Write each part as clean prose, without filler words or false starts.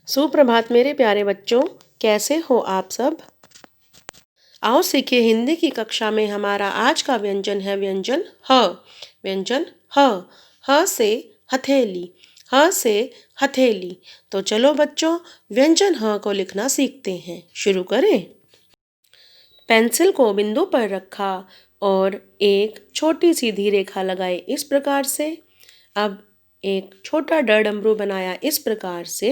सुप्रभात मेरे प्यारे बच्चों, कैसे हो आप सब। आओ सीखिए हिंदी की कक्षा में हमारा आज का व्यंजन है व्यंजन ह। व्यंजन ह। ह से हथेली। ह से हथेली। तो चलो बच्चों, व्यंजन ह को लिखना सीखते हैं। शुरू करें। पेंसिल को बिंदु पर रखा और एक छोटी सीधी रेखा लगाई इस प्रकार से। अब एक छोटा ड डमरू बनाया इस प्रकार से।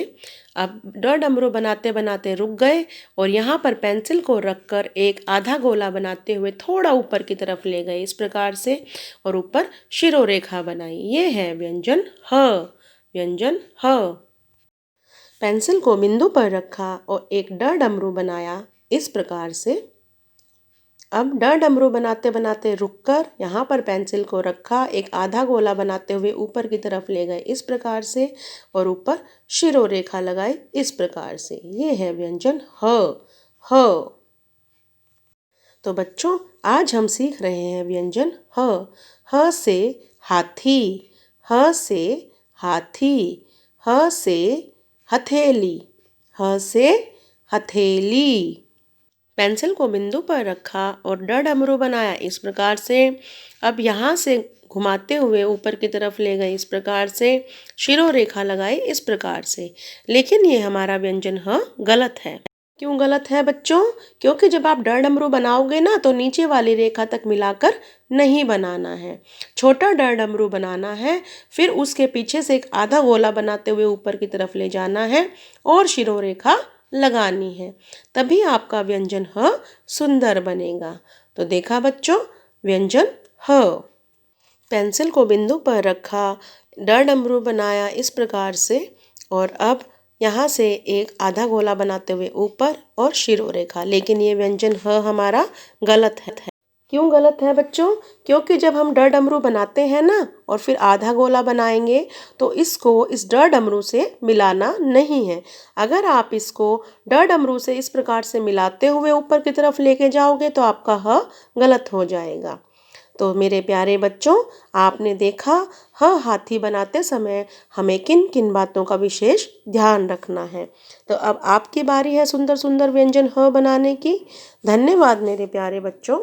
अब ड डमरू बनाते बनाते रुक गए और यहाँ पर पेंसिल को रखकर एक आधा गोला बनाते हुए थोड़ा ऊपर की तरफ ले गए इस प्रकार से और ऊपर शिरोरेखा बनाई। ये है व्यंजन ह। व्यंजन ह। पेंसिल को बिंदु पर रखा और एक ड डमरू बनाया इस प्रकार से। अब ड डमरू बनाते बनाते रुककर यहाँ पर पेंसिल को रखा, एक आधा गोला बनाते हुए ऊपर की तरफ ले गए इस प्रकार से और ऊपर शिरोरेखा लगाई इस प्रकार से। ये है व्यंजन ह। ह। तो बच्चों, आज हम सीख रहे हैं व्यंजन ह। ह से हाथी। ह से हाथी। ह से हथेली। ह से हथेली। पेंसिल को बिंदु पर रखा और ड डमरू बनाया इस प्रकार से। अब यहाँ से घुमाते हुए ऊपर की तरफ ले गए इस प्रकार से, शिरोरेखा लगाई इस प्रकार से। लेकिन ये हमारा व्यंजन ह गलत है। क्यों गलत है बच्चों? क्योंकि जब आप ड डमरू बनाओगे ना तो नीचे वाली रेखा तक मिलाकर नहीं बनाना है। छोटा ड डमरू बनाना है, फिर उसके पीछे से एक आधा गोला बनाते हुए ऊपर की तरफ ले जाना है और शिरोरेखा लगानी है। तभी आपका व्यंजन ह सुंदर बनेगा। तो देखा बच्चों, व्यंजन ह। पेंसिल को बिंदु पर रखा, ड डमरू बनाया इस प्रकार से और अब यहाँ से एक आधा गोला बनाते हुए ऊपर और शिरोरेखा। लेकिन ये व्यंजन ह हमारा गलत है। क्यों गलत है बच्चों? क्योंकि जब हम ड डमरू बनाते हैं ना और फिर आधा गोला बनाएंगे तो इसको इस ड डमरू से मिलाना नहीं है। अगर आप इसको ड डमरू से इस प्रकार से मिलाते हुए ऊपर की तरफ लेके जाओगे तो आपका ह गलत हो जाएगा। तो मेरे प्यारे बच्चों, आपने देखा ह हाथी बनाते समय हमें किन किन बातों का विशेष ध्यान रखना है। तो अब आपकी बारी है सुंदर सुंदर व्यंजन ह बनाने की। धन्यवाद मेरे प्यारे बच्चों।